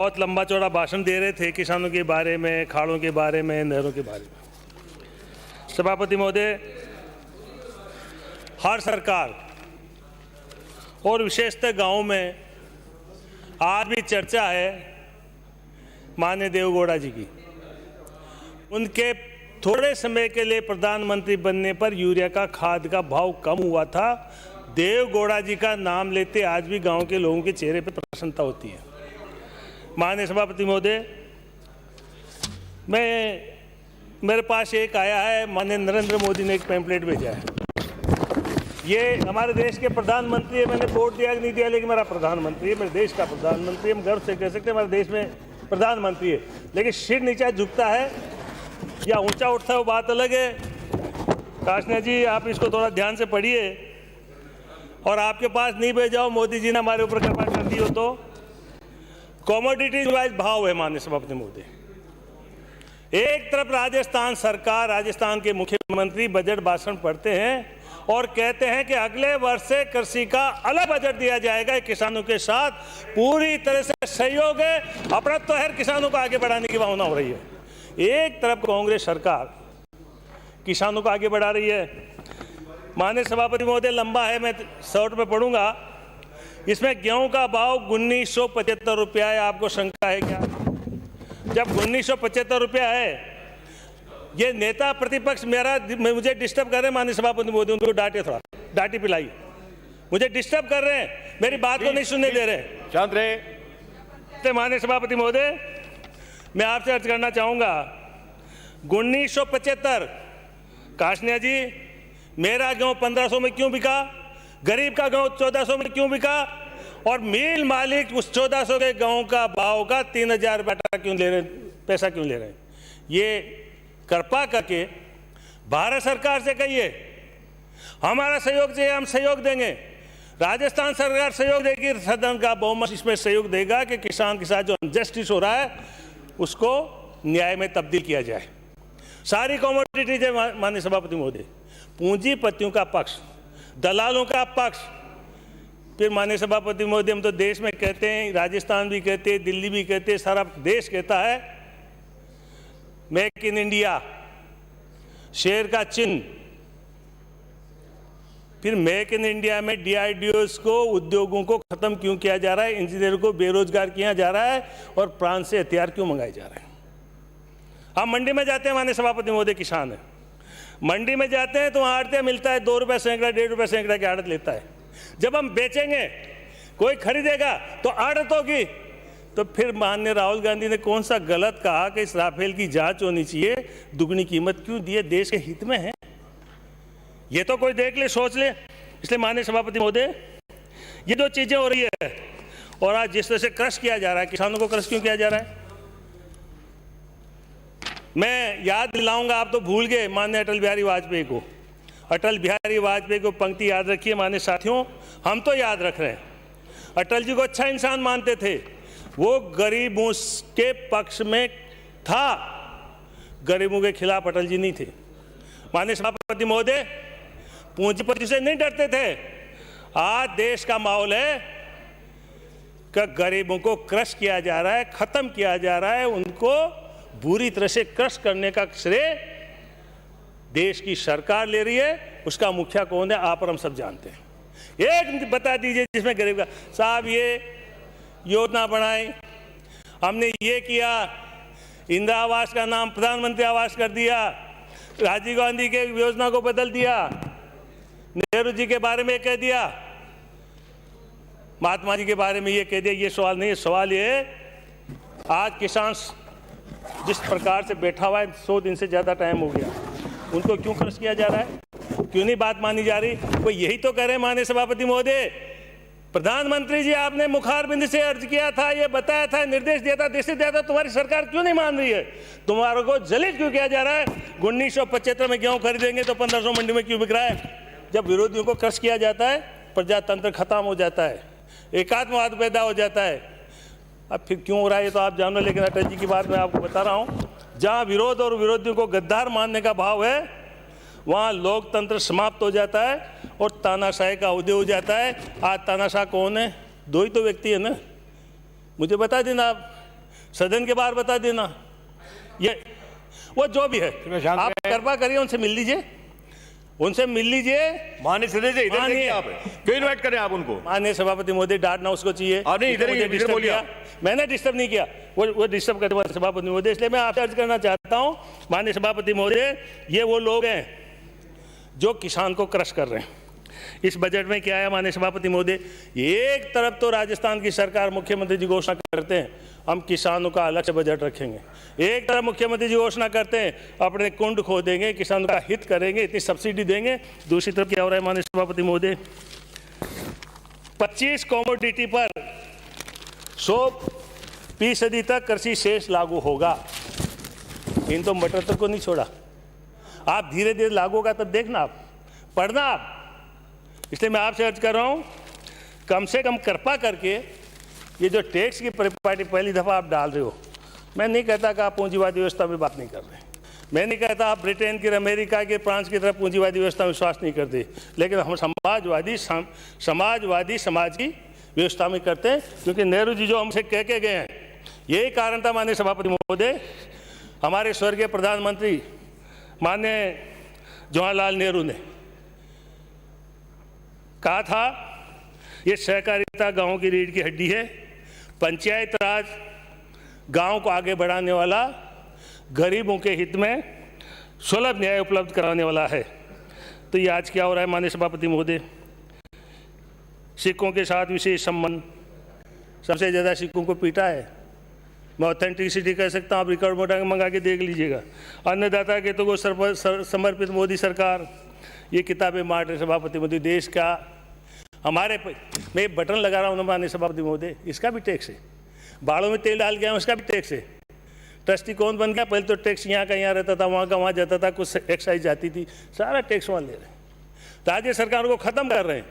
बहुत लंबा चौड़ा भाषण दे रहे थे किसानों के बारे में, खाड़ों के बारे में, नहरों के बारे में। सभापति महोदय, हर सरकार और विशेषतः गांव में आज भी चर्चा है माननीय देवेगौड़ा जी की। उनके थोड़े समय के लिए प्रधानमंत्री बनने पर यूरिया का खाद का भाव कम हुआ था। देवेगौड़ा जी का नाम लेते आज भी गांव के लोगों के चेहरे पर प्रसन्नता होती है। माननीय सभापति महोदय, मेरे पास एक आया है, माननीय नरेंद्र मोदी ने एक पैम्पलेट भेजा है। ये हमारे देश के प्रधानमंत्री है, मैंने वोट दिया कि नहीं दिया, लेकिन मेरा प्रधानमंत्री है, मेरे देश का प्रधानमंत्री है। हम गर्व से कह सकते हैं हमारे देश में प्रधानमंत्री है, लेकिन सिर नीचा झुकता है या ऊंचा उठता है वो बात अलग है। काशना जी, आप इसको थोड़ा ध्यान से पढ़िए और आपके पास नहीं भेजा हो, मोदी जी ने हमारे ऊपर कृपा कर दी हो तो। कॉमोडिटी वाइज भाव है माननीय सभापति महोदय। एक तरफ राजस्थान सरकार, राजस्थान के मुख्यमंत्री बजट भाषण पढ़ते हैं और कहते हैं कि अगले वर्ष से कृषि का अलग बजट दिया जाएगा, किसानों के साथ पूरी तरह से सहयोग है, अपना तो हर किसानों को आगे बढ़ाने की भावना हो रही है। एक तरफ कांग्रेस सरकार किसानों को आगे बढ़ा रही है। माननीय सभापति महोदय, लंबा है, मैं शॉर्ट में पढ़ूंगा। इसमें गेहूं का भाव 1975 रुपया है। आपको शंका है क्या? जब 1975 रुपया है, ये नेता प्रतिपक्ष मुझे डिस्टर्ब कर रहे हैं। माननीय सभापति महोदय, उनको डांटे, थोड़ा डांटी पिलाई। मुझे डिस्टर्ब कर रहे हैं, मेरी बात को नहीं सुनने दे रहे। शांत रहे। माननीय सभापति महोदय, मैं आपसे अर्ज करना चाहूंगा, 1975 काशनिया जी, मेरा गेहूं 1500 में क्यों बिका, गरीब का गेहूं 1400 में क्यों बिका, और मिल मालिक उस 1400 के गेहूं का भाव का 3000 रुपया क्यों ले रहे, पैसा क्यों ले रहे हैं? ये कृपा करके भारत सरकार से कहिए, हमारा सहयोग चाहिए, हम सहयोग देंगे। राजस्थान सरकार सहयोग देगी, सदन का बहुमत इसमें सहयोग देगा कि किसान के साथ जो अनजस्टिस हो रहा है उसको न्याय में तब्दील किया जाए। सारी कॉमोडिटीज है माननीय सभापति महोदय, पूंजीपतियों का पक्ष, दलालों का पक्ष। फिर माननीय सभापति महोदय, हम तो देश में कहते हैं, राजस्थान भी कहते हैं, दिल्ली भी कहते हैं, सारा देश कहता है मेक इन इंडिया, शेर का चिन्ह। फिर मेक इन इंडिया में डीआरडीओ को, उद्योगों को खत्म क्यों किया जा रहा है, इंजीनियर को बेरोजगार किया जा रहा है और प्राण से हथियार क्यों मंगाए जा रहे हैं? हम मंडी में जाते हैं माननीय सभापति महोदय, किसान है, मंडी में जाते हैं तो वहाँ आड़तिया मिलता है, 2 रुपये सैकड़ा, 1.5 रुपये सैकड़ा की आड़त लेता है। जब हम बेचेंगे, कोई खरीदेगा तो आड़त होगी। तो फिर माननीय राहुल गांधी ने कौन सा गलत कहा कि इस राफेल की जांच होनी चाहिए, दुगनी कीमत क्यों दिए, देश के हित में है? ये तो कोई देख ले, सोच ले। इसलिए माननीय सभापति महोदय, ये जो चीजें हो रही है और आज जिस तरह से क्रश किया जा रहा है, किसानों को क्रश क्यों किया जा रहा है? मैं याद दिलाऊंगा, आप तो भूल गए माननीय अटल बिहारी वाजपेयी को। अटल बिहारी वाजपेयी को पंक्ति याद रखिए माननीय साथियों, हम तो याद रख रहे हैं। अटल जी को अच्छा इंसान मानते थे, वो गरीबों के पक्ष में था, गरीबों के खिलाफ अटल जी नहीं थे। माननीय सभापति महोदय, पूंजीपति से नहीं डरते थे। आज देश का माहौल है कि गरीबों को क्रश किया जा रहा है, खत्म किया जा रहा है, उनको बुरी तरह से क्रश करने का श्रेय देश की सरकार ले रही है। उसका मुखिया कौन है, आप और हम सब जानते हैं। एक बता दीजिए जिसमें गरीब का, साहब ये योजना बनाई, हमने ये किया, इंदिरा आवास का नाम प्रधानमंत्री आवास कर दिया, राजीव गांधी के योजना को बदल दिया, नेहरू जी के बारे में कह दिया, महात्मा जी के बारे में ये कह दिया। ये सवाल नहीं है, सवाल ये है आज किसान जिस प्रकार से बैठा हुआ है, 100 दिन से ज़्यादा टाइम हो गया, उनको क्यों क्रश किया जा रहा है, क्यों नहीं बात मानी जा रही? वो यही तो कह रहे हैं माननीय सभापति महोदय, प्रधानमंत्री जी आपने मुखारबिंद से अर्ज किया था, ये बताया था, निर्देश दिया था, डिसीजन दिया था, तुम्हारी सरकार क्यों नहीं मान रही है? तुम्हारों को जलित क्यों किया जा रहा है? 1975 में गेहूं खरीदेंगे तो 1500 मंडी में क्यों बिक रहा है? जब विरोधियों को क्रश किया जाता है, प्रजातंत्र खत्म हो जाता है, एकात्मवाद पैदा हो जाता है। अब फिर क्यों हो रहा है ये तो आप जानो, लेकिन अटल जी की बात मैं आपको बता रहा हूँ, जहाँ विरोध और विरोधियों को गद्दार मानने का भाव है, वहाँ लोकतंत्र समाप्त हो जाता है और तानाशाही का उदय हो जाता है। आज तानाशाह कौन है? 2 ही तो व्यक्ति है ना, मुझे बता देना आप। सदन के बाहर बता देना। ये वो जो भी है, आप कृपा करिए उनसे मिल लीजिए, उनसे मिल लीजिए। माननीय सदस्य इधर देखिए, आप क्यों इनवाइट करें आप उनको? माननीय सभापति महोदय, डांटना उसको चाहिए। नहीं, इधर ही डिस्टर्ब बोलिए। किया, मैंने डिस्टर्ब नहीं किया, वो डिस्टर्ब करते हुए सभापति महोदय। इसलिए मैं आपसे अर्ज करना चाहता हूं माननीय सभापति महोदय, ये वो लोग हैं जो किसान को क्रश कर रहे हैं। इस बजट में क्या है माननीय सभापति महोदय? एक तरफ तो राजस्थान की सरकार, मुख्यमंत्री जी घोषणा करते हैं हम किसानों का अलग से बजट रखेंगे, एक तरफ मुख्यमंत्री जी घोषणा करते हैं अपने कुंड खो देंगे, किसानों का हित करेंगे, इतनी सब्सिडी देंगे। दूसरी तरफ क्या हो रहा है माननीय सभापति महोदय? 25 कमोडिटी पर 100% तक कृषि शेष लागू होगा। इन तो मटर तक को नहीं छोड़ा। आप धीरे धीरे लागू होगा तब देखना, आप पढ़ना आप। इसलिए मैं आपसे अर्ज कर रहा हूं, कम से कम कृपा करके ये जो टैक्स की परिपाटी पहली दफ़ा आप डाल रहे हो, मैं नहीं कहता कि आप पूंजीवादी व्यवस्था में बात नहीं कर रहे, मैं नहीं कहता आप ब्रिटेन की, अमेरिका के, फ्रांस की तरफ पूंजीवादी व्यवस्था में विश्वास नहीं करते, लेकिन हम समाजवादी समाज की व्यवस्था में करते हैं। क्योंकि नेहरू जी जो हमसे कह के गए हैं, यही कारण था माननीय सभापति महोदय, हमारे स्वर्गीय प्रधानमंत्री माननीय जवाहरलाल नेहरू ने कहा था, ये सहकारिता गांव की रीढ़ की हड्डी है, पंचायत राज गांव को आगे बढ़ाने वाला, गरीबों के हित में सुलभ न्याय उपलब्ध कराने वाला है। तो ये आज क्या हो रहा है माननीय सभापति महोदय? सिखों के साथ विशेष संबंध, सबसे ज़्यादा सिखों को पीटा है। मैं ऑथेंटिसिटी कह सकता हूँ, आप रिकॉर्ड मंगा के देख लीजिएगा। अन्नदाता के तो को समर्पित मोदी सरकार, ये किताबें मार रहे सभापति महोदय। देश का हमारे मैं बटन लगा रहा हूँ माननीय सभापति महोदय, इसका भी टैक्स है। बाड़ों में तेल डाल के आए, उसका भी टैक्स है। ट्रस्टी कौन बन गया? पहले तो टैक्स यहाँ का यहाँ रहता था, वहाँ का वहाँ जाता था, कुछ एक्साइज जाती थी, सारा टैक्स वहाँ ले रहे हैं। राज्य सरकार को ख़त्म कर रहे हैं,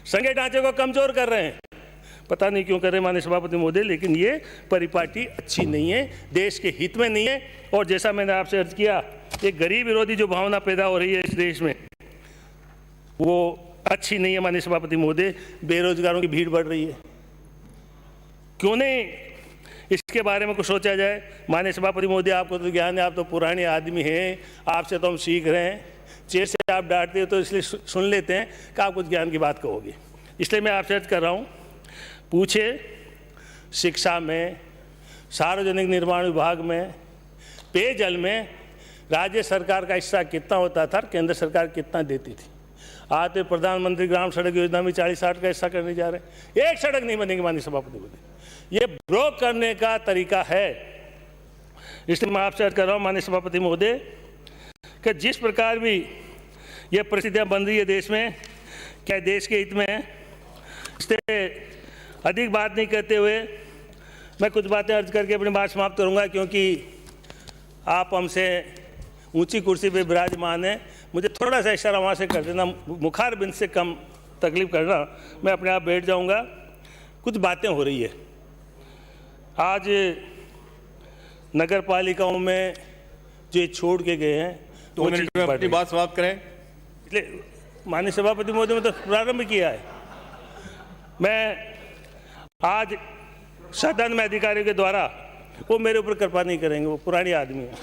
संघीय ढांचे को कमज़ोर कर रहे हैं। पता नहीं क्यों कर रहे हैं माननीय सभापति महोदय, लेकिन ये परिपाटी अच्छी नहीं है, देश के हित में नहीं है। और जैसा मैंने आपसे अर्ज किया, ये गरीब विरोधी जो भावना पैदा हो रही है इस देश में, वो अच्छी नहीं है माननीय सभापति महोदय। बेरोजगारों की भीड़ बढ़ रही है, क्यों नहीं इसके बारे में कुछ सोचा जाए? माननीय सभापति महोदय, आपको तो ज्ञान है, आप तो पुराने आदमी हैं, आपसे तो हम सीख रहे हैं। चेयर से आप डांटते हो तो इसलिए सुन लेते हैं कि आप कुछ ज्ञान की बात कहोगे। इसलिए मैं आपसे अर्ज कर रहा हूँ, पूछे शिक्षा में, सार्वजनिक निर्माण विभाग में, पेयजल में राज्य सरकार का हिस्सा कितना होता था, केंद्र सरकार कितना देती थी। आज तो प्रधानमंत्री ग्राम सड़क योजना में 40-60 का हिस्सा करने जा रहे हैं, एक सड़क नहीं बनेगी माननीय सभापति महोदय। ये ब्रोक करने का तरीका है। इसलिए मैं आपसे अर्ज कर रहा हूँ माननीय सभापति महोदय कि जिस प्रकार भी ये परिस्थितियाँ बन रही है देश में, क्या देश के हित में है? इससे अधिक बात नहीं करते हुए मैं कुछ बातें अर्ज करके अपनी बात समाप्त करूँगा, क्योंकि आप हमसे ऊंची कुर्सी पे विराजमान हैं। मुझे थोड़ा सा इशारा वहाँ से कर देना, मुखार बिंद से कम तकलीफ करना, मैं अपने आप बैठ जाऊँगा। कुछ बातें हो रही है आज नगर पालिकाओं में जो छोड़ के गए हैं, तो अपनी बात समाप्त करें। इसलिए माननीय सभापति महोदय ने तो प्रारंभ किया है। मैं आज सदन में अधिकारियों के द्वारा, वो मेरे ऊपर कृपा नहीं करेंगे, वो पुराने आदमी हैं,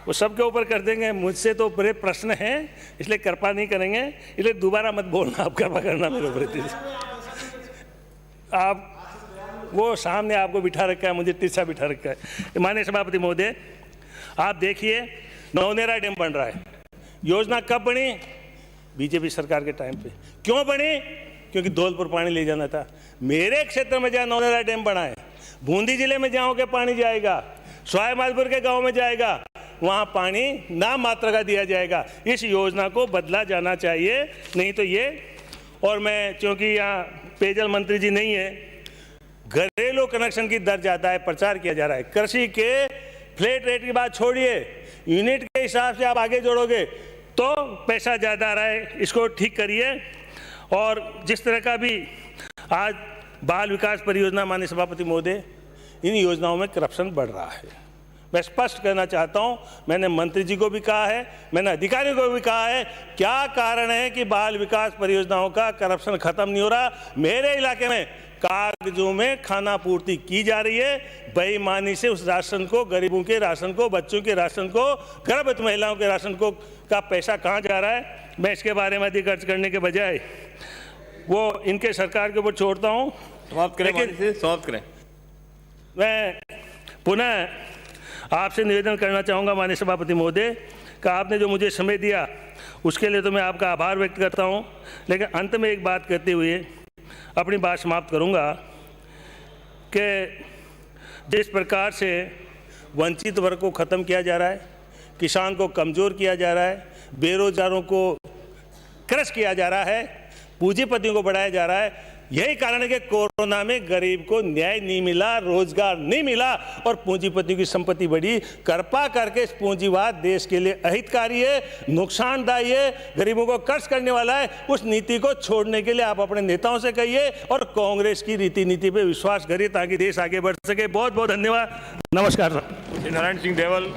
वो सबके ऊपर कर देंगे। मुझसे तो बड़े प्रश्न हैं, इसलिए कृपा नहीं करेंगे। इसलिए दोबारा मत बोलना, आप कृपा करना मेरे ऊपर। आप वो सामने आपको बिठा रखा है, मुझे तिरछा बिठा रखा है। माननीय सभापति महोदय, आप देखिए नौनेरा डैम बन रहा है। योजना कब बनी? बीजेपी सरकार के टाइम पे। क्यों बनी? क्योंकि धौलपुर पानी ले जाना था। मेरे क्षेत्र में जहाँ नौनेरा डैम बना है, बूंदी जिले में जहाँ के पानी जाएगा, सवाई माधोपुर के गाँव में जाएगा, वहाँ पानी नाम मात्र का दिया जाएगा। इस योजना को बदला जाना चाहिए, नहीं तो ये। और मैं, क्योंकि यहाँ पेयजल मंत्री जी नहीं है, घरेलू कनेक्शन की दर ज़्यादा है, प्रचार किया जा रहा है। कृषि के फ्लैट रेट की बात छोड़िए, यूनिट के हिसाब से आप आगे जोड़ोगे तो पैसा ज़्यादा आ रहा है, इसको ठीक करिए। और जिस तरह का भी आज बाल विकास परियोजना, माननीय सभापति महोदय, इन योजनाओं में करप्शन बढ़ रहा है, मैं स्पष्ट करना चाहता हूं, मैंने मंत्री जी को भी कहा है, मैंने अधिकारियों को भी कहा है, क्या कारण है कि बाल विकास परियोजनाओं का करप्शन खत्म नहीं हो रहा। मेरे इलाके में कागजों में खाना पूर्ति की जा रही है, बेईमानी से उस राशन को, गरीबों के राशन को, बच्चों के राशन को, गर्भवती महिलाओं के राशन को का पैसा कहाँ जा रहा है, मैं इसके बारे में अधिक खर्च करने के बजाय वो इनके सरकार के ऊपर छोड़ता हूँ। समाप्त करें, लेकिन समाप्त करें। मैं पुनः आपसे निवेदन करना चाहूँगा माननीय सभापति महोदय कि आपने जो मुझे समय दिया उसके लिए तो मैं आपका आभार व्यक्त करता हूँ, लेकिन अंत में एक बात कहते हुए अपनी बात समाप्त करूँगा कि जिस प्रकार से वंचित वर्ग को ख़त्म किया जा रहा है, किसान को कमज़ोर किया जा रहा है, बेरोजगारों को क्रश किया जा रहा है, पूंजीपतियों को बढ़ाया जा रहा है, यही कारण है कि कोरोना में गरीब को न्याय नहीं मिला, रोजगार नहीं मिला और पूंजीपतियों की संपत्ति बढ़ी। कृपा करके इस पूंजीवाद देश के लिए अहितकारी है, नुकसानदायी है, गरीबों को कर्ज करने वाला है। उस नीति को छोड़ने के लिए आप अपने नेताओं से कहिए और कांग्रेस की रीति नीति पे विश्वास करिए ताकि देश आगे बढ़ सके। बहुत बहुत धन्यवाद, नमस्कार। नारायण सिंह देवल।